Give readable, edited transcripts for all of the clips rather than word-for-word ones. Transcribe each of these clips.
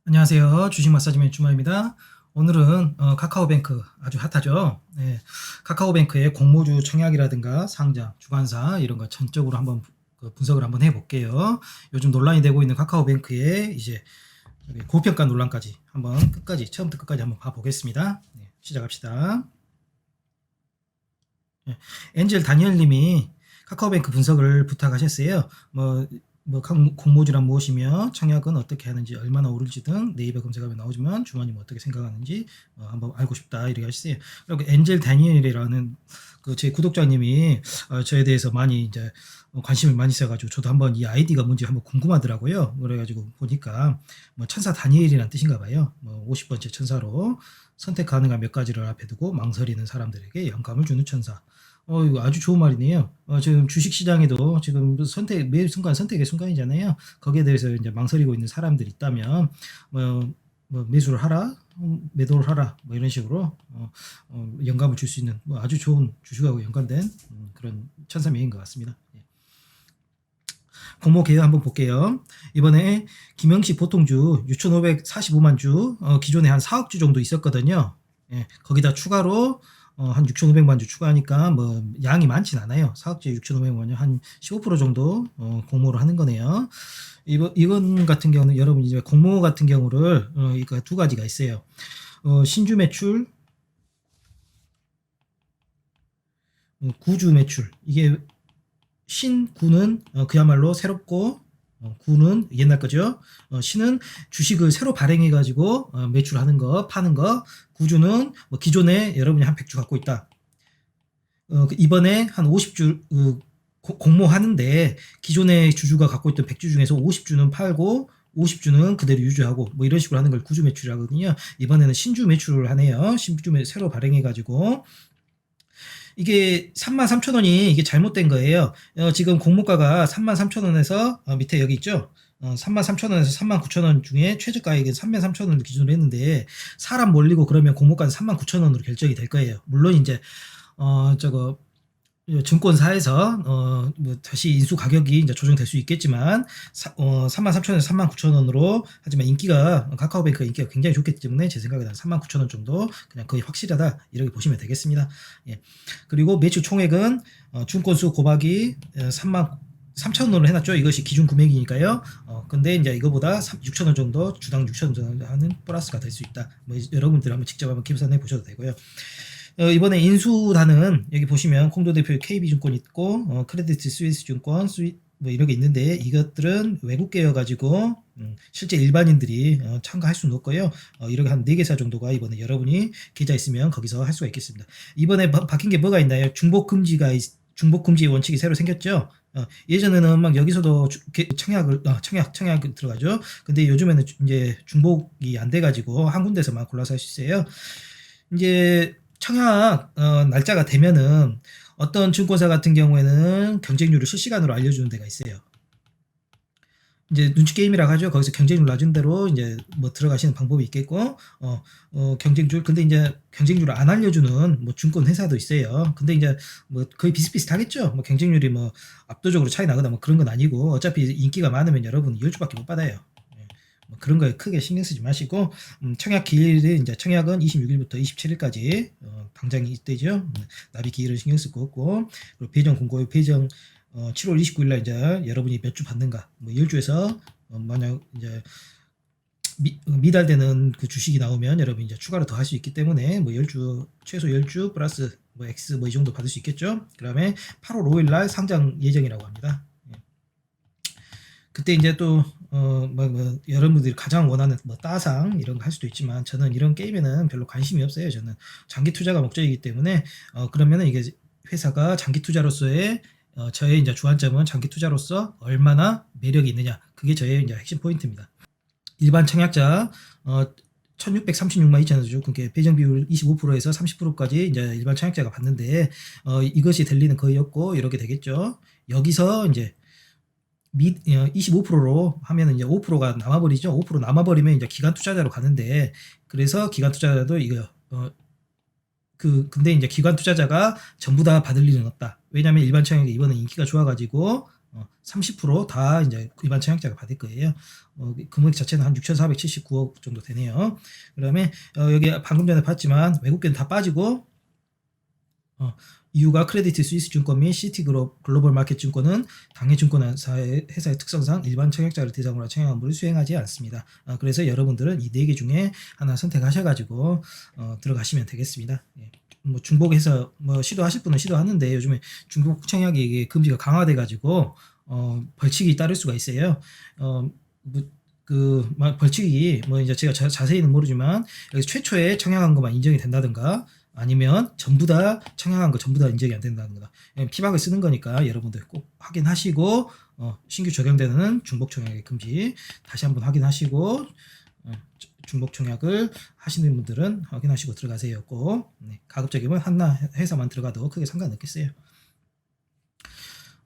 안녕하세요. 주식 마사지맨 주마입니다. 오늘은 카카오뱅크 아주 핫하죠. 네, 카카오뱅크의 공모주 청약이라든가 상장, 주관사 이런 거 전적으로 한번 분석을 한번 해볼게요. 요즘 논란이 되고 있는 카카오뱅크의 이제 고평가 논란까지 한번 끝까지 처음부터 끝까지 한번 봐보겠습니다. 네, 시작합시다. 네, 엔젤 다니엘님이 카카오뱅크 분석을 부탁하셨어요. 공모주란 무엇이며 청약은 어떻게 하는지 얼마나 오를지 등 네이버 검색하면 나오지만 주머니 어떻게 생각하는지 한번 알고 싶다 이렇게 하셨어요. 그리고 엔젤 다니엘이라는 제 구독자님이 저에 대해서 많이 이제 관심을 많이 써가지고 저도 한번 이 아이디가 뭔지 한번 궁금하더라고요. 그래가지고 보니까 천사 다니엘이라는 뜻인가 봐요. 50번째 천사로 선택 가능한 몇 가지를 앞에 두고 망설이는 사람들에게 영감을 주는 천사. 이거 아주 좋은 말이네요. 지금 주식 시장에도 지금 매 순간 선택의 순간이잖아요. 거기에 대해서 이제 망설이고 있는 사람들이 있다면, 매수를 하라, 매도를 하라, 이런 식으로, 영감을 줄 수 있는, 아주 좋은 주식하고 연관된 그런 천사명인 것 같습니다. 예. 공모 개요 한번 볼게요. 이번에 김영식 보통주 6,545만 주, 기존에 한 4억 주 정도 있었거든요. 예, 거기다 추가로 한 6,500만 주 추가하니까 양이 많진 않아요. 4억주에 6,500만주 한 15% 정도 공모를 하는 거네요. 이건 같은 경우는 여러분 이제 공모 같은 경우를 이거 두 가지가 있어요. 신주 매출, 구주 매출. 이게 신구는 그야말로 새롭고 구는 옛날 거죠. 신은 주식을 새로 발행해 가지고 매출하는 거, 파는 거. 구주는 기존에 여러분이 한 100주 갖고 있다. 이번에 한 50주 공모하는데 기존의 주주가 갖고 있던 100주 중에서 50주는 팔고 50주는 그대로 유지하고 이런 식으로 하는 걸 구주 매출이라거든요. 이번에는 신주 매출을 하네요. 신주 매출 새로 발행해 가지고 이게 33,000원이 이게 잘못된 거예요. 지금 공모가가 33,000원에서 밑에 여기 있죠. 33,000원에서 39,000원 중에 최저가액은 33,000원을 기준으로 했는데 사람 몰리고 그러면 공모가는 39,000원으로 결정이 될 거예요. 물론 이제 증권사에서 다시 인수 가격이 이제 조정될 수 있겠지만 33,000원에서 39,000원으로 하지만 인기가 카카오뱅크가 인기가 굉장히 좋기 때문에 제 생각에는 39,000원 정도 그냥 거의 확실하다 이렇게 보시면 되겠습니다. 예. 그리고 매출 총액은 증권수 곱하기 33,000원으로 해놨죠. 이것이 기준 금액이니까요. 근데 이제 이거보다 6,000원 정도 주당 6,000원 정도 하는 플러스가 될 수 있다. 여러분들 한번 직접 한번 계산해 보셔도 되고요. 이번에 인수단은 여기 보시면 콩도 대표 KB증권 있고 크레디트 스위스 증권 이런 게 있는데 이것들은 외국계여 가지고 실제 일반인들이 참가할 수는 없고요. 이렇게 한 4개사 정도가 이번에 여러분이 계좌 있으면 거기서 할 수가 있겠습니다. 이번에 바뀐 게 뭐가 있나요? 중복 금지 원칙이 새로 생겼죠. 예전에는 막 여기서도 청약을 들어가죠. 근데 요즘에는 이제 중복이 안 돼가지고 한 군데서만 골라서 할 수 있어요. 이제 청약 날짜가 되면은 어떤 증권사 같은 경우에는 경쟁률을 실시간으로 알려주는 데가 있어요. 이제 눈치 게임이라고 하죠. 거기서 경쟁률 낮은 대로 이제 들어가시는 방법이 있겠고, 경쟁률, 근데 이제 경쟁률을 안 알려주는 증권 회사도 있어요. 근데 이제 거의 비슷비슷하겠죠. 경쟁률이 압도적으로 차이 나거나 그런 건 아니고, 어차피 인기가 많으면 여러분 10주밖에 못 받아요. 그런 거에 크게 신경 쓰지 마시고, 청약 기일은 이제 청약은 26일부터 27일까지 당장이 있대죠. 납입 기일은 신경 쓸 거 없고, 그리고 배정 공고 배정 7월 29일 날 이제 여러분이 몇 주 받는가, 10주에서 만약 이제 미달되는 그 주식이 나오면 여러분 이제 추가로 더 할 수 있기 때문에 10주 최소 10주 플러스 X 이 정도 받을 수 있겠죠. 그다음에 8월 5일 날 상장 예정이라고 합니다. 그때 이제 또 여러분들이 가장 원하는 따상 이런 거 할 수도 있지만 저는 이런 게임에는 별로 관심이 없어요. 저는 장기 투자가 목적이기 때문에 그러면은 이게 회사가 장기 투자로서의 저의 이제 주안점은 장기 투자로서 얼마나 매력이 있느냐, 그게 저의 이제 핵심 포인트입니다. 일반 청약자 1,636만 2천원 주, 그게 배정 비율 25%에서 30%까지 이제 일반 청약자가 받는데 이것이 될 리는 거의 없고 이렇게 되겠죠. 여기서 이제 25%로 하면 이제 5%가 남아버리죠. 5% 남아버리면 이제 기관 투자자로 가는데, 그래서 기관 투자자도 이거 근데 이제 기관 투자자가 전부 다 받을 일은 없다. 왜냐면 일반 청약이 이번에 인기가 좋아가지고 30%다 이제 일반 청약자가 받을 거예요. 금액 자체는 한 6,479억 정도 되네요. 그다음에 여기 방금 전에 봤지만 외국계는 다 빠지고 이유가 크레디트 스위스 증권 및 시티 글로벌 마켓 증권은 당해 증권사의 회사의 특성상 일반 청약자를 대상으로 한 청약 업무를 수행하지 않습니다. 그래서 여러분들은 이 4개 중에 하나 선택하셔가지고 들어가시면 되겠습니다. 예. 뭐 중복해서 뭐 시도하실 분은 시도하는데 요즘에 중복 청약이 이게 금지가 강화돼가지고 벌칙이 따를 수가 있어요. 벌칙이 뭐 이제 제가 자세히는 모르지만 여기 최초에 청약한 것만 인정이 된다든가 아니면 전부 다 청약한 거 전부 다 인정이 안 된다는 거다. 피박을 쓰는 거니까 여러분들 꼭 확인하시고 신규 적용되는 중복 청약의 금지 다시 한번 확인하시고 중복 청약을 하시는 분들은 확인하시고 들어가세요. 꼭 가급적이면 하나 회사만 들어가도 크게 상관없겠어요.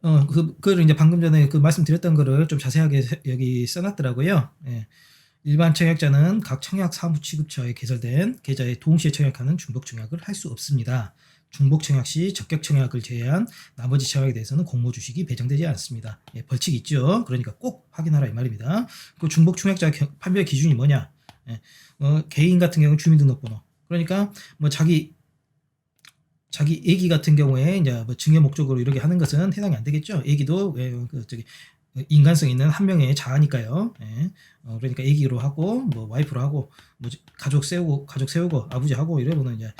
그걸 이제 방금 전에 그 말씀드렸던 거를 좀 자세하게 여기 써놨더라고요. 예. 일반 청약자는 각 청약 사무 취급처에 개설된 계좌에 동시에 청약하는 중복 청약을 할 수 없습니다. 중복 청약 시 적격 청약을 제외한 나머지 청약에 대해서는 공모 주식이 배정되지 않습니다. 예, 벌칙이 있죠. 그러니까 꼭 확인하라 이 말입니다. 그 중복 청약자 판별 기준이 뭐냐? 예, 개인 같은 경우는 주민등록번호. 그러니까 뭐 자기 애기 같은 경우에 이제 뭐 증여 목적으로 이렇게 하는 것은 해당이 안 되겠죠. 애기도 인간성 있는 한 명의 자아니까요. 예. 그러니까 애기로 하고 뭐 와이프로 하고 뭐 가족 세우고 아버지하고 이러면은 이제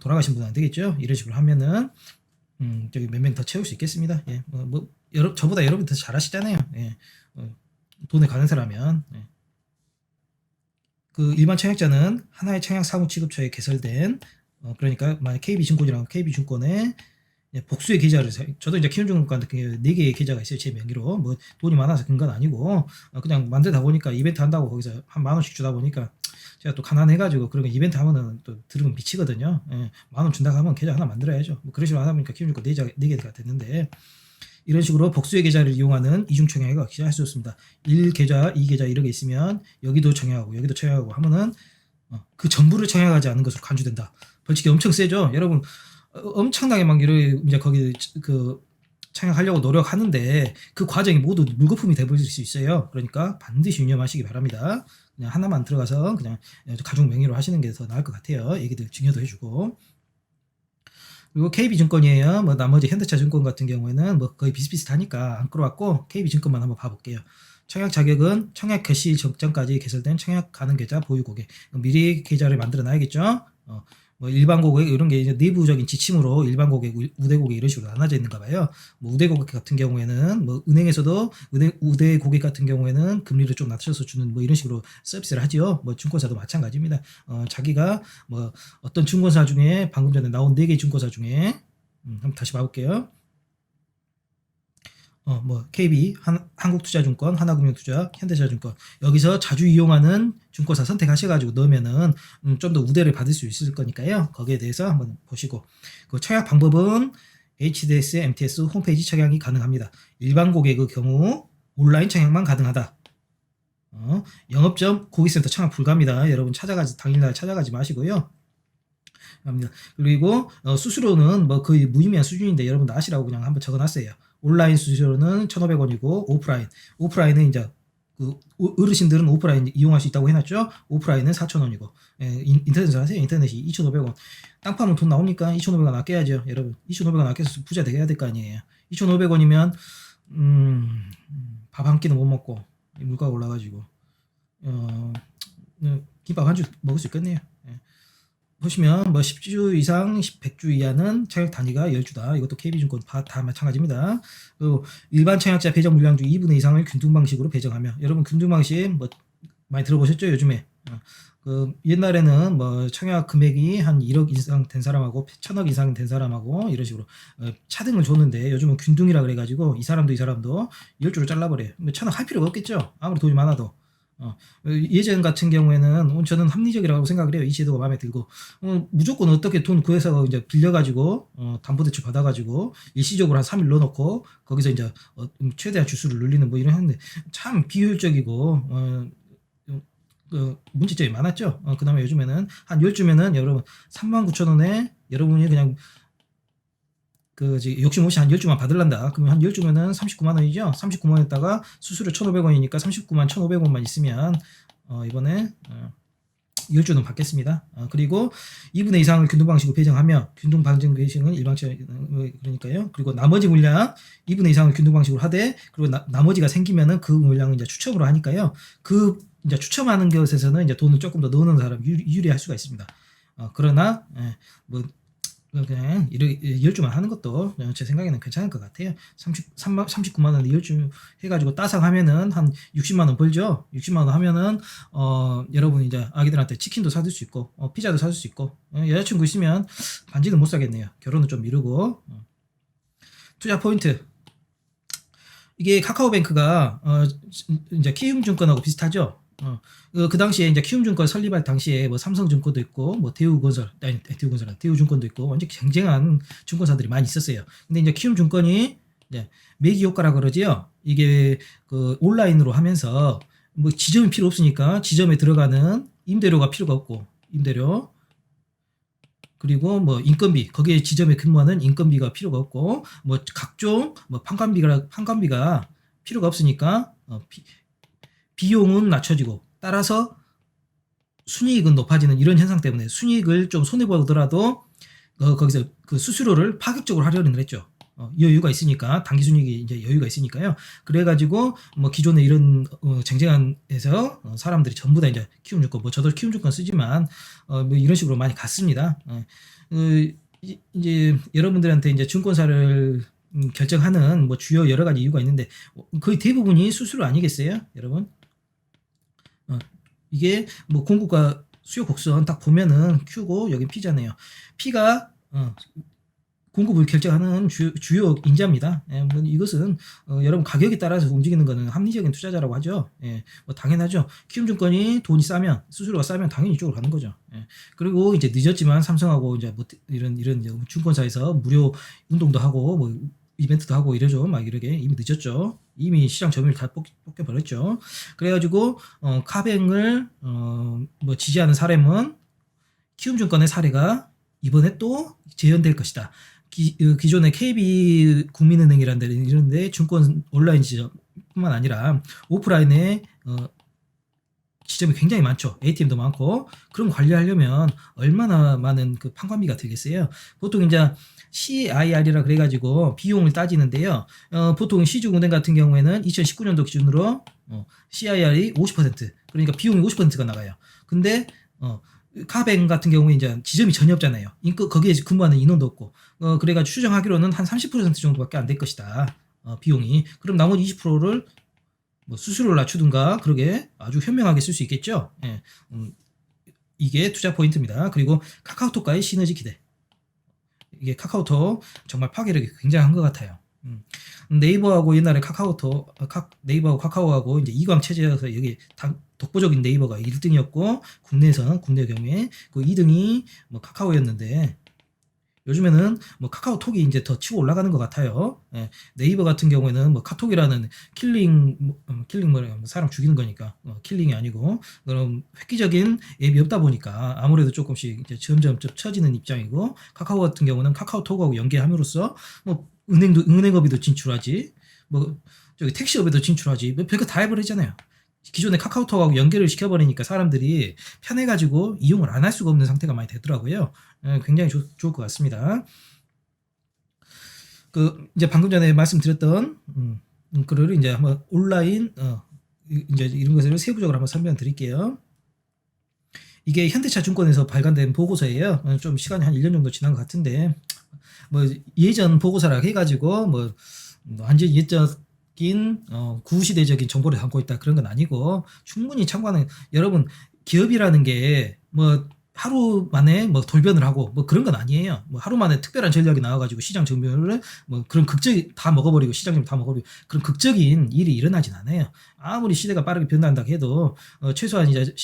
돌아가신 분은 안 되겠죠. 이런 식으로 하면은 저기 몇 명 더 채울 수 있겠습니다. 예. 저보다 여러분 더 잘하시잖아요. 예. 돈에 가는 사람이면. 예. 그 일반 청약자는 하나의 청약 사무 취급처에 개설된 그러니까 만약 KB증권이랑 KB증권에 복수의 계좌를 저도 이제 키움증권 같은 경우에 4개의 계좌가 있어요. 제 명의로 뭐 돈이 많아서 그런 건 아니고 그냥 만들다 보니까 이벤트 한다고 거기서 한 10,000원씩 주다 보니까 제가 또 가난해가지고 그런 거 이벤트 하면은 또 들으면 미치거든요. 예, 10,000원 준다고 하면 계좌 하나 만들어야죠. 뭐 그런 식으로 하다 보니까 키움증권 4개가 됐는데 이런 식으로 복수의 계좌를 이용하는 이중 청약을 할 수 없습니다. 1계좌, 2계좌 이렇게 있으면 여기도 청약하고 여기도 청약하고 하면은 그 전부를 청약하지 않은 것으로 간주된다. 벌칙이 엄청 세죠. 여러분 엄청나게 막 이제 거기 그 청약하려고 노력하는데 그 과정이 모두 물거품이 돼버릴 수 있어요. 그러니까 반드시 유념하시기 바랍니다. 그냥 하나만 들어가서 그냥 가족 명의로 하시는 게 더 나을 것 같아요. 애기들 증여도 해주고. 그리고 KB증권이에요. 뭐 나머지 현대차증권 같은 경우에는 뭐 거의 비슷비슷하니까 안 끌어왔고 KB증권만 한번 봐볼게요. 청약 자격은 청약 개시 적전까지 개설된 청약 가능 계좌 보유 고객. 미리 계좌를 만들어 놔야겠죠. 뭐 일반 고객 이런 게 이제 내부적인 지침으로 일반 고객, 우대 고객 이런 식으로 나눠져 있는가 봐요. 뭐 우대 고객 같은 경우에는 뭐 은행에서도 우대 고객 같은 경우에는 금리를 좀 낮춰서 주는 뭐 이런 식으로 서비스를 하지요. 뭐 증권사도 마찬가지입니다. 자기가 뭐 어떤 증권사 중에 방금 전에 나온 4개 증권사 중에 한번 다시 봐볼게요. 뭐 KB, 한국투자증권, 하나금융투자, 현대차증권 여기서 자주 이용하는 증권사 선택하셔가지고 넣으면은 좀 더 우대를 받을 수 있을 거니까요. 거기에 대해서 한번 보시고 그 청약 방법은 HDS, MTS 홈페이지 청약이 가능합니다. 일반 고객의 경우 온라인 청약만 가능하다. 영업점 고객센터 청약 불가입니다. 여러분 당일날 찾아가지 마시고요. 그리고 수수료는 뭐 거의 무의미한 수준인데 여러분도 아시라고 그냥 한번 적어놨어요. 온라인 수수료는 1,500원이고 오프라인은 이제 그 어르신들은 오프라인 이용할 수 있다고 해놨죠. 오프라인은 4,000원이고 인터넷에서 하세요. 인터넷이 2,500원. 땅 파면 돈 나오니까 2,500원 아껴야죠. 여러분 2,500원 아껴서 부자 되어야 될 거 아니에요. 2,500원이면 밥 한 끼는 못 먹고 물가가 올라가지고 김밥 한 줄 먹을 수 있겠네요. 보시면 뭐 10주 이상 100주 이하는 청약 단위가 10주다. 이것도 KB증권 다 마찬가지입니다. 그리고 일반 청약자 배정 물량 중 2분의 이상을 균등 방식으로 배정하며 여러분 균등 방식 뭐 많이 들어보셨죠? 요즘에 그 옛날에는 뭐 청약 금액이 한 1억 이상 된 사람하고 1,000억 이상 된 사람하고 이런 식으로 차등을 줬는데 요즘은 균등이라 그래가지고 이 사람도 10주로 잘라버려요. 1,000억 할 필요가 없겠죠. 아무리 돈이 많아도. 예전 같은 경우에는 저는 합리적이라고 생각을 해요. 이 제도가 마음에 들고 무조건 어떻게 돈 구해서 이제 빌려가지고 담보대출 받아가지고 일시적으로 한 3일 넣어놓고 거기서 이제 최대한 주수를 늘리는 뭐 이런 하는데 참 비효율적이고 문제점이 많았죠. 그 다음에 요즘에는 한 10주면은 여러분 39,000원에 여러분이 그냥 욕심 없이 한 10주만 받을란다. 그러면 한 10주면은 39만 원이죠. 39만 원에다가 수수료 1,500원이니까 39만 1,500원만 있으면 이번에 10주는 받겠습니다. 그리고 2분의 이상을 균등방식으로 배정하며 균등방정 배정은 일방적 그러니까요. 그리고 나머지 물량 2분의 이상을 균등방식으로 하되 그리고 나머지가 생기면은 그 물량을 이제 추첨으로 하니까요. 그 이제 추첨하는 것에서는 이제 돈을 조금 더 넣는 사람 유리할 수가 있습니다. 그러나 뭐 그냥 10주만 하는 것도 제 생각에는 괜찮을 것 같아요. 39만 원에 10주 해가지고 따삭 하면은 한 60만 원 벌죠. 60만 원 하면은 여러분 이제 아기들한테 치킨도 사줄 수 있고 피자도 사줄 수 있고 여자친구 있으면 반지는 못 사겠네요. 결혼은 좀 미루고. 투자 포인트 이게 카카오뱅크가 이제 키움증권하고 비슷하죠. 그 당시에 이제 키움증권 설립할 당시에 뭐 삼성증권도 있고 뭐 대우증권도 있고 완전 쟁쟁한 증권사들이 많이 있었어요. 근데 이제 키움증권이 이제 매기 효과라 그러지요. 이게 그 온라인으로 하면서 뭐 지점이 필요 없으니까 지점에 들어가는 임대료가 필요가 없고 임대료 그리고 뭐 인건비 거기에 지점에 근무하는 인건비가 필요가 없고 뭐 각종 뭐 판관비가 필요가 없으니까 비용은 낮춰지고 따라서 순이익은 높아지는 이런 현상 때문에 순이익을 좀 손해보더라도 거기서 그 수수료를 파격적으로 하려는 했죠. 여유가 있으니까 단기 순이익이 이제 여유가 있으니까요. 그래가지고 뭐 기존에 이런 쟁쟁한에서 사람들이 전부 다 이제 키움증권 뭐 저도 키움증권 쓰지만 뭐 이런 식으로 많이 갔습니다. 이제 여러분들한테 이제 증권사를 결정하는 뭐 주요 여러 가지 이유가 있는데 거의 대부분이 수수료 아니겠어요, 여러분? 이게 뭐 공급과 수요 곡선 딱 보면은 Q고 여기 P잖아요. P가 공급을 결정하는 주요 인자입니다. 뭐 이것은 여러분 가격에 따라서 움직이는 것은 합리적인 투자자라고 하죠. 뭐 당연하죠. 키움증권이 돈이 싸면 수수료가 싸면 당연히 이쪽으로 가는 거죠. 그리고 이제 늦었지만 삼성하고 이제 뭐 이런 증권사에서 무료 운동도 하고 뭐 이벤트도 하고 이러죠. 막 이렇게 이미 늦었죠. 이미 시장 점유율 다 뽑혀버렸죠. 그래가지고 카뱅을 뭐 지지하는 사람은 키움증권의 사례가 이번에 또 재현될 것이다. 기존의 KB 국민은행이라는 데 이런데 증권 온라인 지점뿐만 아니라 오프라인에 지점이 굉장히 많죠. ATM도 많고 그럼 관리하려면 얼마나 많은 그 판관비가 들겠어요. 보통 이제 CIR이라 그래가지고 비용을 따지는데요. 보통 시중은행 같은 경우에는 2019년도 기준으로 CIR이 50% 그러니까 비용이 50%가 나가요. 근데 카뱅 같은 경우에 이제 지점이 전혀 없잖아요. 거기에 근무하는 인원도 없고 그래가지고 추정하기로는 한 30% 정도밖에 안 될 것이다. 비용이. 그럼 나머지 20%를 뭐 수수료를 낮추든가 그러게 아주 현명하게 쓸 수 있겠죠. 이게 투자 포인트입니다. 그리고 카카오톡과의 시너지 기대. 이게 카카오톡 정말 파괴력이 굉장한 것 같아요. 네이버하고 옛날에 네이버하고 카카오하고 이제 이광 체제여서 여기 독보적인 네이버가 1등이었고 국내 경우에 그 2등이 뭐 카카오였는데 요즘에는 뭐 카카오톡이 이제 더 치고 올라가는 것 같아요. 네이버 같은 경우에는 뭐 카톡이라는 킬링 사람 죽이는 거니까 킬링이 아니고 그럼 획기적인 앱이 없다 보니까 아무래도 조금씩 이제 점점 처지는 입장이고 카카오 같은 경우는 카카오톡하고 연계함으로써 뭐 은행업에도 진출하지 뭐 저기 택시업에도 진출하지 뭐 별거 다 해버리잖아요. 기존에 카카오톡하고 연결을 시켜버리니까 사람들이 편해가지고 이용을 안 할 수가 없는 상태가 많이 되더라고요. 굉장히 좋을 것 같습니다. 이제 방금 전에 말씀드렸던 그를 이제 한번 온라인 이제 이런 것을 세부적으로 한번 설명드릴게요. 이게 현대차증권에서 발간된 보고서예요. 좀 시간이 한 1년 정도 지난 것 같은데 뭐 예전 보고서라 해가지고 뭐 완전 예적인 구시대적인 정보를 담고 있다 그런 건 아니고 충분히 참고하는 여러분 기업이라는 게 뭐 하루 만에 뭐 돌변을 하고 뭐 그런 건 아니에요. 뭐 하루 만에 특별한 전략이 나와가지고 시장 점유율을 뭐 그런 다 먹어버리고 시장 점유 다 먹어버리고 그런 극적인 일이 일어나진 않아요. 아무리 시대가 빠르게 변한다고 해도 최소한 이제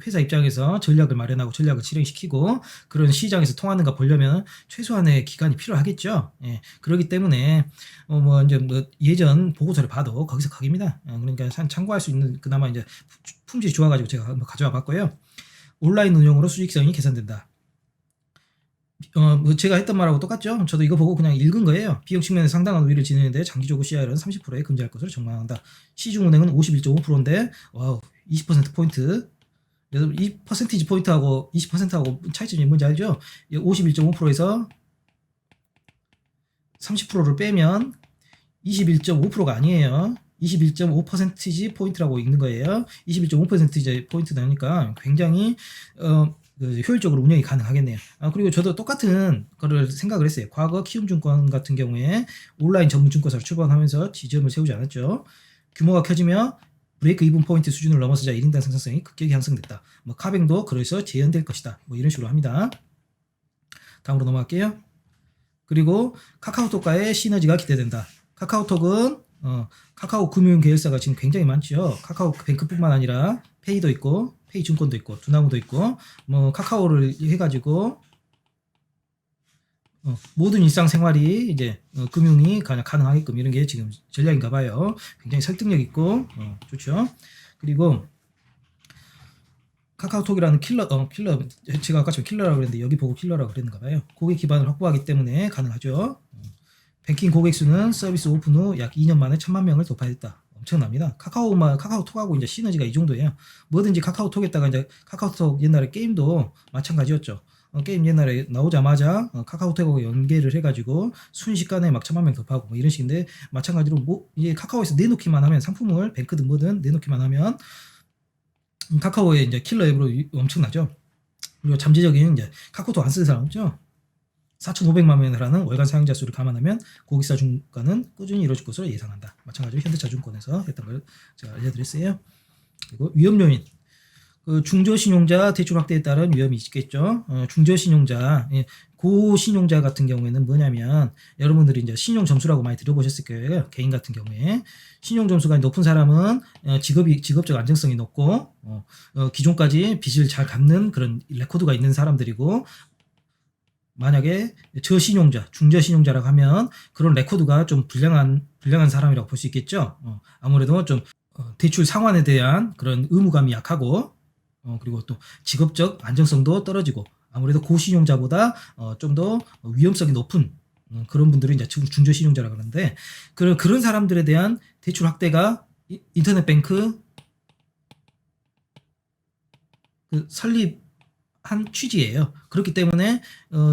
회사 입장에서 전략을 마련하고 전략을 실행시키고 그런 시장에서 통하는 거 보려면 최소한의 기간이 필요하겠죠. 그렇기 때문에 뭐 이제 뭐 예전 보고서를 봐도 거기서 거기입니다. 그러니까 참고할 수 있는 그나마 이제 품질이 좋아가지고 제가 한번 가져와 봤고요. 온라인 운영으로 수익성이 개선된다. 뭐 제가 했던 말하고 똑같죠. 저도 이거 보고 그냥 읽은 거예요. 비용 측면에서 상당한 우위를 지니는데 장기적으로 CIR은 30%에 근접할 것으로 전망한다. 시중은행은 51.5%인데 와우 20%포인트. 그래서 이 퍼센티지 포인트하고 20%하고 차이점이 뭔지 알죠? 51.5%에서 30%를 빼면 21.5%가 아니에요. 21.5%지 포인트라고 읽는 거예요. 21.5%지 포인트 나니까 굉장히 효율적으로 운영이 가능하겠네요. 그리고 저도 똑같은 거를 생각을 했어요. 과거 키움증권 같은 경우에 온라인 전문 증권사로 출범하면서 지점을 세우지 않았죠. 규모가 커지며 브레이크 이븐 포인트 수준을 넘어서자 1인당 생산성이 급격히 향상됐다. 뭐 카뱅도 그래서 재현될 것이다. 뭐 이런 식으로 합니다. 다음으로 넘어갈게요. 그리고 카카오톡과의 시너지가 기대된다. 카카오톡은 카카오 금융 계열사가 지금 굉장히 많죠. 카카오뱅크뿐만 아니라 페이도 있고 페이증권도 있고 두나무도 있고 뭐 카카오를 해가지고 모든 일상생활이 이제 금융이 가능하게끔 이런 게 지금 전략인가 봐요. 굉장히 설득력 있고 좋죠. 그리고 카카오톡이라는 킬러 제가 아까 좀 킬러라고 그랬는데 여기 보고 킬러라고 그랬는가 봐요. 고객 기반을 확보하기 때문에 가능하죠. 뱅킹 고객 수는 서비스 오픈 후 약 2년 만에 1,000만 명을 돌파했다. 엄청납니다. 카카오톡하고 이제 시너지가 이 정도예요. 뭐든지 카카오톡에다가 이제 카카오톡 옛날에 게임도 마찬가지였죠. 게임 옛날에 나오자마자 카카오톡하고 연계를 해가지고 순식간에 막 1,000만 명 돌파하고 뭐 이런 식인데 마찬가지로 뭐 이제 카카오에서 내놓기만 하면 상품을 뱅크든 뭐든 내놓기만 하면 카카오의 이제 킬러 앱으로 엄청나죠. 그리고 잠재적인 이제 카카오톡 안 쓰는 사람 없죠. 4,500만 명을 하는 월간 사용자 수를 감안하면 고객사 중과는 꾸준히 이루어질 것으로 예상한다. 마찬가지로 현대차증권에서 했던 걸 제가 알려드렸어요. 그리고 위험 요인. 중저신용자 대출 확대에 따른 위험이 있겠죠. 중저신용자, 고신용자 같은 경우에는 뭐냐면 여러분들이 이제 신용 점수라고 많이 들어보셨을 거예요. 개인 같은 경우에 신용 점수가 높은 사람은 직업적 안정성이 높고 기존까지 빚을 잘 갚는 그런 레코드가 있는 사람들이고 만약에 저신용자, 중저신용자라고 하면 그런 레코드가 좀 불량한 사람이라고 볼 수 있겠죠. 아무래도 좀 대출 상환에 대한 그런 의무감이 약하고 그리고 또 직업적 안정성도 떨어지고 아무래도 고신용자보다 좀 더 위험성이 높은 그런 분들이 이제 중저신용자라고 하는데 그런 사람들에 대한 대출 확대가 인터넷 뱅크 설립한 취지예요. 그렇기 때문에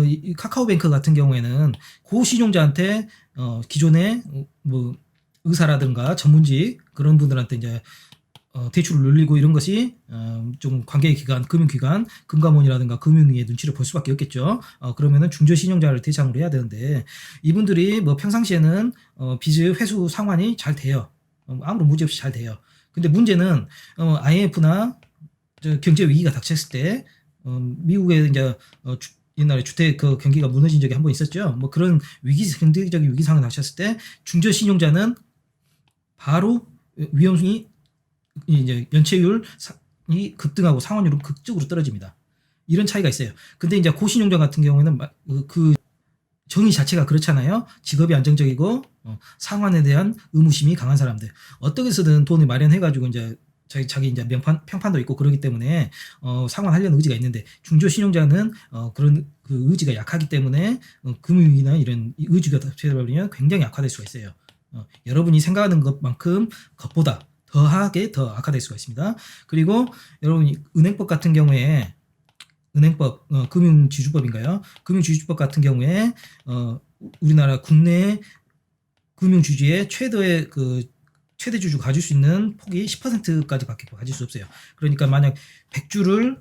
이 카카오뱅크 같은 경우에는 고신용자한테 기존에 뭐 의사라든가 전문직 그런 분들한테 이제 대출을 늘리고 이런 것이 좀 관계기관, 금융기관, 금감원이라든가 금융위의 눈치를 볼 수밖에 없겠죠. 그러면은 중저신용자를 대상으로 해야 되는데 이분들이 뭐 평상시에는 빚을 회수 상환이 잘 돼요. 아무런 문제 없이 잘 돼요. 근데 문제는 IMF나 경제 위기가 닥쳤을 때 미국에 이제 옛날에 주택 경기가 무너진 적이 한번 있었죠. 뭐 그런 경제적인 위기 상황이 닥쳤을 때 중저신용자는 바로 위험이 이제 연체율이 급등하고 상환율은 극적으로 떨어집니다. 이런 차이가 있어요. 근데 이제 고신용자 같은 경우에는 그 정의 자체가 그렇잖아요. 직업이 안정적이고 상환에 대한 의무심이 강한 사람들. 어떻게 해서든 돈을 마련해가지고 이제 자기 이제 평판도 있고 그러기 때문에 상환하려는 의지가 있는데 중저신용자는 그런 그 의지가 약하기 때문에 금융위기나 이런 의지가 되어버리면 굉장히 악화될 수가 있어요. 여러분이 생각하는 것만큼 것보다 더하게 더 악화될 수가 있습니다. 그리고 여러분 은행법 같은 경우에 은행법 금융지주법인가요? 금융지주법 같은 경우에 우리나라 국내 금융주주의 최대 주주 가질 수 있는 폭이 10%까지밖에 가질 수 없어요. 그러니까 만약 100주를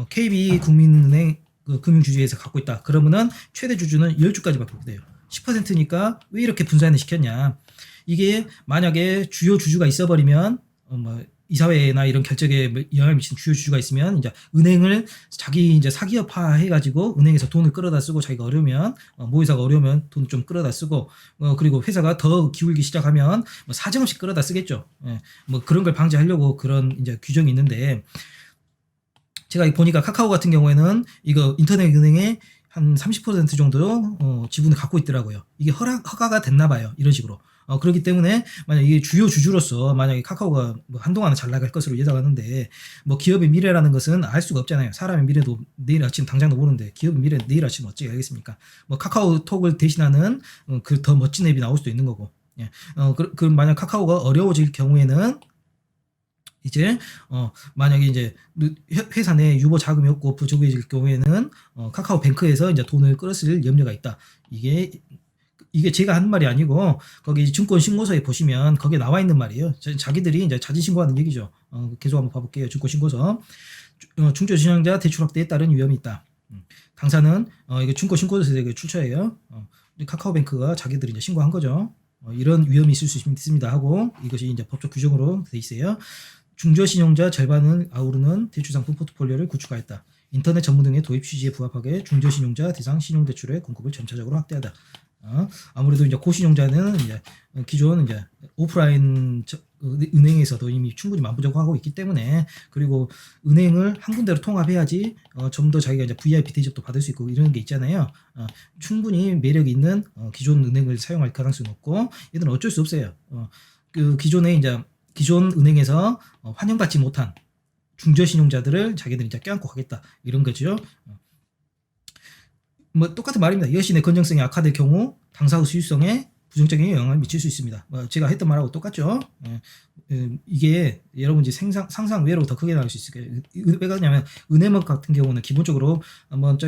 KB국민은행 금융주주에서 갖고 있다. 그러면은 최대 주주는 10주까지밖에 돼요. 10%니까 왜 이렇게 분산을 시켰냐? 이게 만약에 주요 주주가 있어버리면 뭐 이사회나 이런 결정에 영향을 미치는 주요 주주가 있으면 이제 은행을 자기 이제 사기업화 해가지고 은행에서 돈을 끌어다 쓰고 자기가 어려우면 모회사가 어려우면 돈 좀 끌어다 쓰고 그리고 회사가 더 기울기 시작하면 뭐 사정없이 끌어다 쓰겠죠. 뭐 그런 걸 방지하려고 그런 이제 규정이 있는데 제가 보니까 카카오 같은 경우에는 이거 인터넷 은행에 한 30% 정도 지분을 갖고 있더라고요. 이게 허가가 됐나 봐요. 이런 식으로. 그렇기 때문에 만약 이게 주요 주주로서 만약에 카카오가 뭐 한동안은 잘 나갈 것으로 예상하는데 뭐 기업의 미래라는 것은 알 수가 없잖아요. 사람의 미래도 내일 아침 당장도 모르는데 기업의 미래는 내일 아침 어찌 알겠습니까? 뭐 카카오톡을 대신하는 그 더 멋진 앱이 나올 수도 있는 거고. 예. 그 만약 카카오가 어려워질 경우에는 이제 만약에 이제 회사 내 유보 자금이 없고 부족해질 경우에는 카카오뱅크에서 이제 돈을 끌었을 염려가 있다. 이게 제가 하는 말이 아니고 거기 증권 신고서에 보시면 거기에 나와 있는 말이에요. 자기들이 이제 자진 신고하는 얘기죠. 계속 한번 봐볼게요. 증권 신고서. 중저신용자 대출 확대에 따른 위험이 있다. 당사는 이거 증권 신고서에 출처예요. 카카오뱅크가 자기들이 이제 신고한 거죠. 이런 위험이 있을 수 있습니다 하고 이것이 이제 법적 규정으로 돼 있어요. 중저신용자 절반을 아우르는 대출상품 포트폴리오를 구축하였다. 인터넷 전문 등의 도입 취지에 부합하게 중저신용자 대상 신용대출의 공급을 점차적으로 확대하다. 아무래도 이제 고신용자는 이제 기존 이제 오프라인 은행에서도 이미 충분히 만부적하고 있기 때문에 그리고 은행을 한 군데로 통합해야지 좀 더 자기가 이제 VIP 대접도 받을 수 있고 이런 게 있잖아요. 충분히 매력 있는 기존 은행을 사용할 가능성이 높고 얘들은 어쩔 수 없어요. 그 기존에 이제 기존 은행에서 환영받지 못한 중저신용자들을 자기들이 이제 껴안고 가겠다 이런 거죠. 뭐 똑같은 말입니다. 여신의 건전성이 악화될 경우 당사의 수익성에 부정적인 영향을 미칠 수 있습니다. 제가 했던 말하고 똑같죠. 이게 여러분 이제 상상 외로 더 크게 나올 수 있을 거예요. 왜 그러냐면 은행업 같은 경우는 기본적으로 한번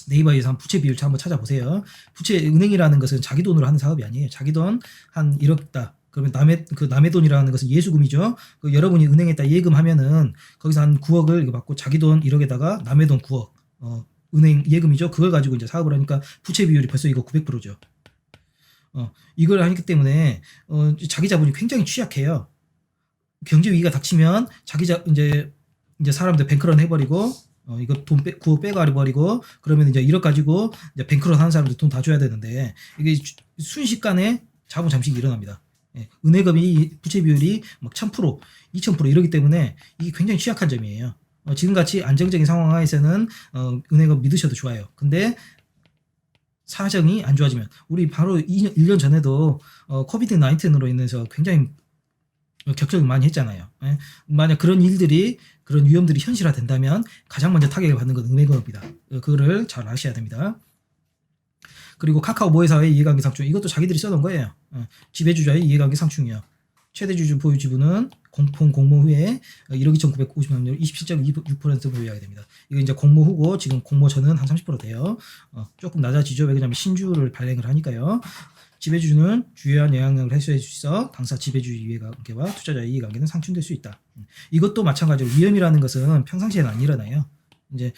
네이버에서 한 부채 비율 한번 찾아보세요. 부채 은행이라는 것은 자기 돈으로 하는 사업이 아니에요. 자기 돈 한 1억다. 그러면 남의 돈이라는 것은 예수금이죠. 여러분이 은행에다 예금하면은 거기서 한 9억을 이거 받고 자기 돈 1억에다가 남의 돈 9억. 은행 예금이죠. 그걸 가지고 이제 사업을 하니까 부채 비율이 벌써 이거 900%죠. 이걸 하기 때문에 자기 자본이 굉장히 취약해요. 경제 위기가 닥치면 이제 사람들 뱅크런 해버리고 이거 돈 9억 빼가려 버리고 그러면 이제 1억 가지고 이제 뱅크런 하는 사람들 돈 다 줘야 되는데 이게 순식간에 자본 잠식이 일어납니다. 예, 은행업이 부채 비율이 막 1000%, 2000% 이러기 때문에 이게 굉장히 취약한 점이에요. 지금같이 안정적인 상황하에서는 은행업 믿으셔도 좋아요. 근데 사정이 안 좋아지면 우리 바로 1년 전에도 코비드 19으로 인해서 굉장히 격정을 많이 했잖아요. 예? 만약 그런 위험들이 현실화된다면 가장 먼저 타격을 받는 건 은행업이다. 그거를 잘 아셔야 됩니다. 그리고 카카오 모회사의 이해관계 상충 이것도 자기들이 써놓은 거예요. 지배주자의 이해관계 상충이요. 최대 주주 보유 지분은 공모 후에 1억 2,950만 원 27.26% 보유하게 됩니다. 이거 이제 공모 후고 지금 공모 전은 한 30% 돼요. 조금 낮아지죠. 왜냐하면 신주를 발행을 하니까요. 지배주주는 주요한 영향력을 해소할 수 있어 당사 지배주의 이해관계와 투자자의 이해관계는 상충될 수 있다. 이것도 마찬가지로 위험이라는 것은 평상시에는 안 일어나요. 이제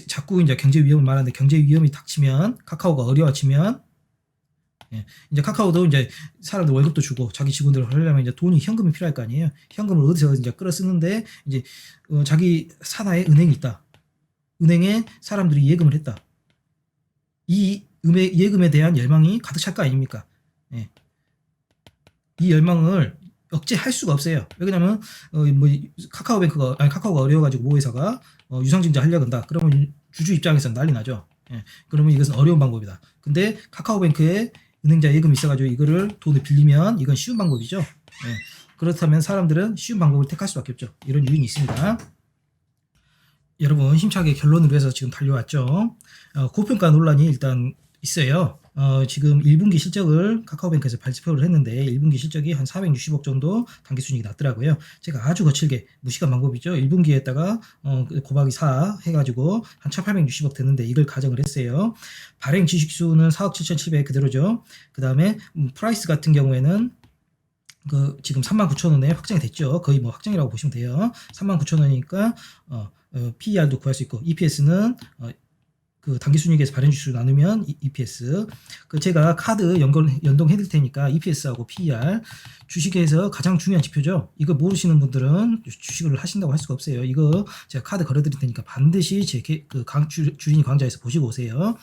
자꾸 이제 경제 위험을 말하는데 경제 위험이 닥치면 카카오가 어려워지면 이제 카카오도 이제 사람들 월급도 주고 자기 직원들을 하려면 이제 현금이 필요할 거 아니에요. 현금을 어디서 이제 끌어 쓰는데 이제 자기 산하에 은행이 있다. 은행에 사람들이 예금을 했다. 이 예금에 대한 열망이 가득 찰 거 아닙니까? 예. 이 열망을 억제할 수가 없어요. 왜냐면 카카오가 어려워가지고 모회사가 유상증자 하려고 한다. 그러면 주주 입장에서는 난리 나죠. 예. 그러면 이것은 어려운 방법이다. 근데 카카오뱅크에 은행자 예금이 있어가지고 이거를 돈을 빌리면 이건 쉬운 방법이죠. 예. 그렇다면 사람들은 쉬운 방법을 택할 수밖에 없죠. 이런 요인이 있습니다. 여러분 힘차게 결론을 위해서 지금 달려왔죠. 고평가 논란이 일단 있어요. 지금 1분기 실적을 카카오뱅크에서 발표를 했는데 1분기 실적이 한 460억 정도 당기순이익이 났더라고요. 제가 아주 거칠게 무식한 방법이죠. 1분기에다가 곱하기 4 해가지고 한 1860억 되는데 이걸 가정을 했어요. 발행 주식수는 4억 7,700 그대로죠. 그 다음에 프라이스 같은 경우에는 지금 39,000원에 확정이 됐죠. 거의 뭐 확정이라고 보시면 돼요. 39,000원이니까 PER도 구할 수 있고 EPS는 당기순이익에서 발행주수 나누면 EPS. 제가 카드 연동해 드릴 테니까 EPS하고 PER 주식에서 가장 중요한 지표죠. 이거 모르시는 분들은 주식을 하신다고 할 수가 없어요. 이거 제가 카드 걸어 드릴 테니까 반드시 제 주린이 강좌에서 보시고 오세요.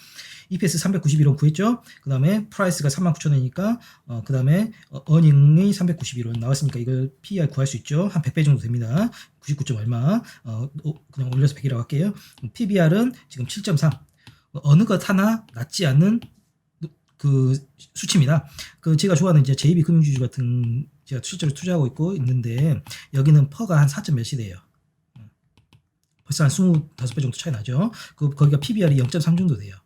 EPS 391원 구했죠. 그 다음에 프라이스가 39,000원이니까 그 다음에 어닝이 391원 나왔으니까 이걸 PER 구할 수 있죠. 한 100배 정도 됩니다. 99점 얼마. 그냥 올려서 100이라고 할게요. PBR은 지금 7.3. 어느 것 하나 낮지 않는 그 수치입니다. 그 제가 좋아하는 이제 JB 금융주주 같은 제가 실제로 투자하고 있는데 여기는 퍼가 한 4점 몇이 돼요. 벌써 한 25배 정도 차이 나죠. 거기가 PBR이 0.3 정도 돼요.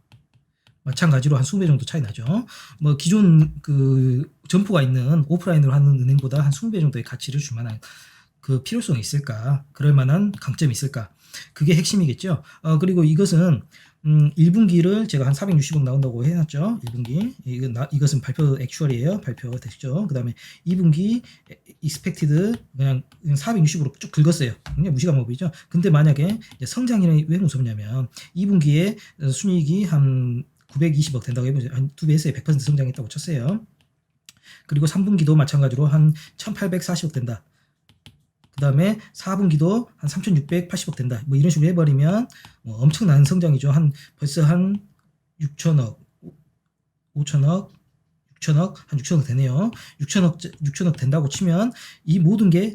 마찬가지로 한 20배 정도 차이 나죠. 뭐 기존 그 점포가 있는 오프라인으로 하는 은행보다 한 20배 정도의 가치를 줄 만한 그 필요성이 있을까? 그럴 만한 강점이 있을까? 그게 핵심이겠죠. 그리고 이것은 1분기를 제가 한 460억 나온다고 해놨죠. 1분기. 이것은 발표 액추얼이에요. 발표 됐죠. 그 다음에 2분기 expected 그냥 460으로 쭉 긁었어요. 그냥 무시가 뭐이죠. 근데 만약에 성장이 왜 무섭냐면 2분기에 순이익이 한 920억 된다고 해보세요. 한 2배 했어요. 100% 성장했다고 쳤어요. 그리고 3분기도 마찬가지로 한 1840억 된다. 그 다음에 4분기도 한 3680억 된다. 뭐 이런 식으로 해버리면 엄청난 성장이죠. 벌써 한 6천억, 5천억, 6천억, 한 6천억 되네요. 6천억 된다고 치면 이 모든 게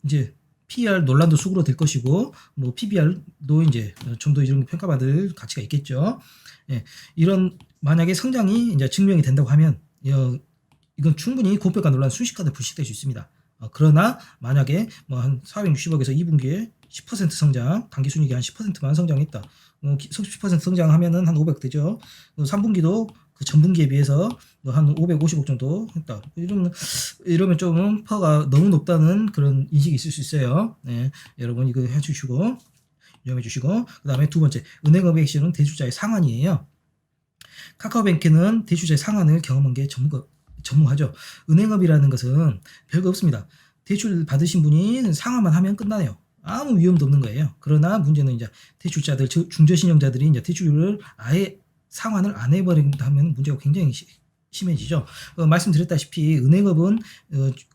이제 PER 논란도 수그러들 것이고, 뭐 PBR도 이제 좀 더 이런 평가받을 가치가 있겠죠. 예, 이런 만약에 성장이 이제 증명이 된다고 하면 이건 충분히 고평가 논란 순식간에 불식될 수 있습니다. 그러나 만약에 뭐 한 460억에서 2분기에 10% 성장, 당기순이익이 한 10%만 성장했다. 10% 성장하면은 한 500 되죠. 3분기도 그 전분기에 비해서 한 550억 정도 했다. 이러면 좀 퍼가 너무 높다는 그런 인식이 있을 수 있어요. 네, 여러분 이거 해주시고 유념해 주시고, 그 다음에 두 번째, 은행업의 액션은 대출자의 상환이에요. 카카오뱅크는 대출자의 상환을 경험한 게 전무하죠. 은행업이라는 것은 별거 없습니다. 대출 받으신 분이 상환만 하면 끝나네요. 아무 위험도 없는 거예요. 그러나 문제는 이제 대출자들, 중저신용자들이 이제 대출을 아예 상환을 안 해버린다면 문제가 굉장히 심해지죠. 말씀드렸다시피 은행업은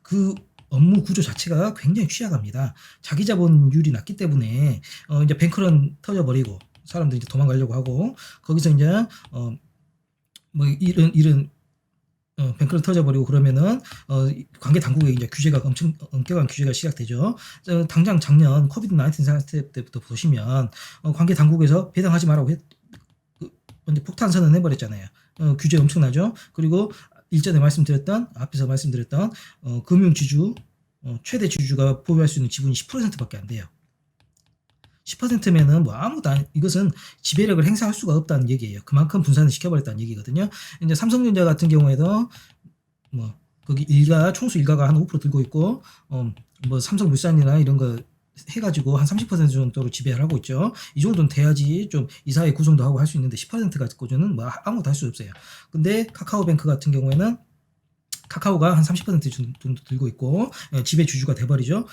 그 업무 구조 자체가 굉장히 취약합니다. 자기 자본율이 낮기 때문에 이제 뱅크런 터져버리고 사람들이 이제 도망가려고 하고, 거기서 이제 뭐 이런 뱅크런 터져버리고 그러면은 관계 당국의 이제 규제가 엄청 엄격한 규제가 시작되죠. 당장 작년 코비드 19 사태 때부터 보시면 관계 당국에서 배당하지 말라고 이제 폭탄 선언 해버렸잖아요. 규제 엄청나죠. 그리고 일전에 앞에서 말씀드렸던 금융지주 최대 지주가 보유할 수 있는 지분이 10%밖에 안 돼요. 10%면은 뭐 아무도 이것은 지배력을 행사할 수가 없다는 얘기예요. 그만큼 분산을 시켜버렸다는 얘기거든요. 이제 삼성전자 같은 경우에도 뭐 거기 총수 일가가 한 5% 들고 있고 뭐 삼성물산이나 이런 거 해가지고 한 30% 정도로 지배를 하고 있죠. 이 정도는 돼야지 좀 이사회 구성도 하고 할 수 있는데 10% 가지고는 뭐 아무것도 할 수 없어요. 근데 카카오뱅크 같은 경우에는 카카오가 한 30% 정도 들고 있고 지배 주주가 돼버리죠.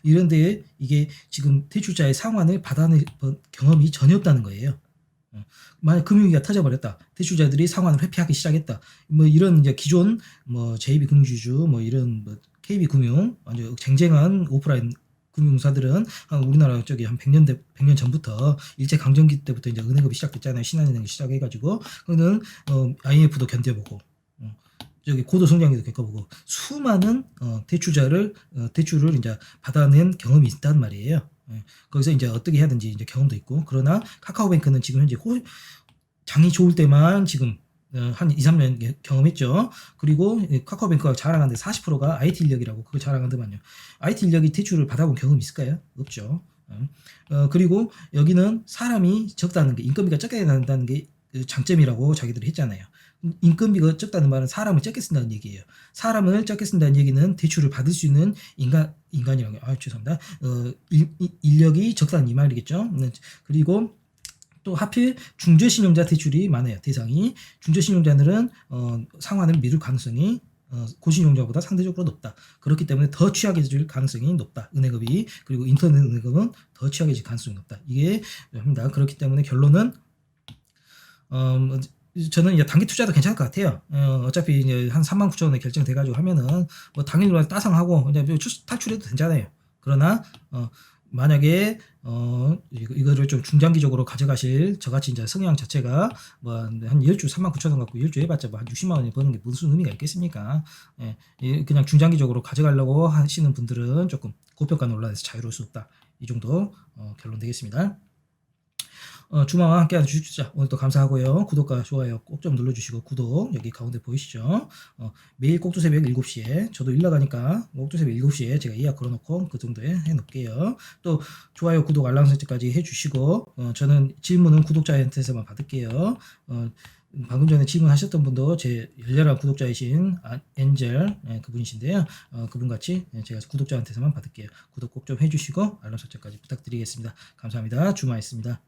이런데 이게 지금 대출자의 상환을 받아낼 경험이 전혀 없다는 거예요. 만약 금융위기가 터져버렸다, 대출자들이 상환을 회피하기 시작했다, 뭐 이런 이제 기존 뭐 JB 금융주주 뭐 이런 뭐 KB금융 완전 쟁쟁한 오프라인 금융사들은 우리나라 쪽에 한 100년 전부터 일제 강점기 때부터 이제 은행업이 시작됐잖아요. 신한은행 시작해가지고 그는 IMF도 견뎌보고 저기 고도 성장에도 겪어보고 수많은 대출을 이제 받아낸 경험이 있단 말이에요. 거기서 이제 어떻게 해야 되는지 이제 경험도 있고, 그러나 카카오뱅크는 지금 현재 장이 좋을 때만 지금 한 2, 3년 경험했죠. 그리고 카카오뱅크가 자랑하는데 40%가 IT 인력이라고 그걸 자랑하더만요. IT 인력이 대출을 받아본 경험이 있을까요? 없죠. 그리고 여기는 사람이 적다는 게, 인건비가 적게 나온다는 게 장점이라고 자기들이 했잖아요. 인건비가 적다는 말은 사람을 적게 쓴다는 얘기예요. 사람을 적게 쓴다는 얘기는 대출을 받을 수 있는 인간이라고, 죄송합니다. 인력이 적다는 이 말이겠죠. 그리고 또 하필 중저신용자 대출이 많아요. 대상이 중저신용자들은 상환을 미룰 가능성이 고신용자보다 상대적으로 높다. 그렇기 때문에 더 취약해질 가능성이 높다. 은행업이. 그리고 인터넷 은행업은 더 취약해질 가능성이 높다. 이게 합니다. 그렇기 때문에 결론은 저는 이제 단기 투자도 괜찮을 것 같아요. 어차피 이제 한 39,000원에 결정돼가지고 하면은 뭐 당일로 따상하고 이제 탈출해도 괜찮아요. 그러나 만약에 이거를 좀 중장기적으로 가져가실 저같이 이제 성향 자체가 뭐 한 10주 39,000원 갖고 10주 해봤자 뭐 한 60만 원에 버는 게 무슨 의미가 있겠습니까? 그냥 중장기적으로 가져가려고 하시는 분들은 조금 고평가 논란에서 자유로울 수 없다. 이 정도 결론 되겠습니다. 주마와 함께하는 주식투자 오늘도 감사하고요. 구독과 좋아요 꼭 좀 눌러주시고 구독 여기 가운데 보이시죠? 매일 꼭두 새벽 7시에 저도 일 나가니까 꼭두 새벽 7시에 제가 예약 걸어놓고 그 정도에 해놓을게요. 또 좋아요 구독 알람 설정까지 해주시고 저는 질문은 구독자한테서만 받을게요. 방금 전에 질문하셨던 분도 제 열렬한 구독자이신 엔젤 그분이신데요. 그분같이 제가 구독자한테서만 받을게요. 구독 꼭 좀 해주시고 알람 설정까지 부탁드리겠습니다. 감사합니다. 주마였습니다.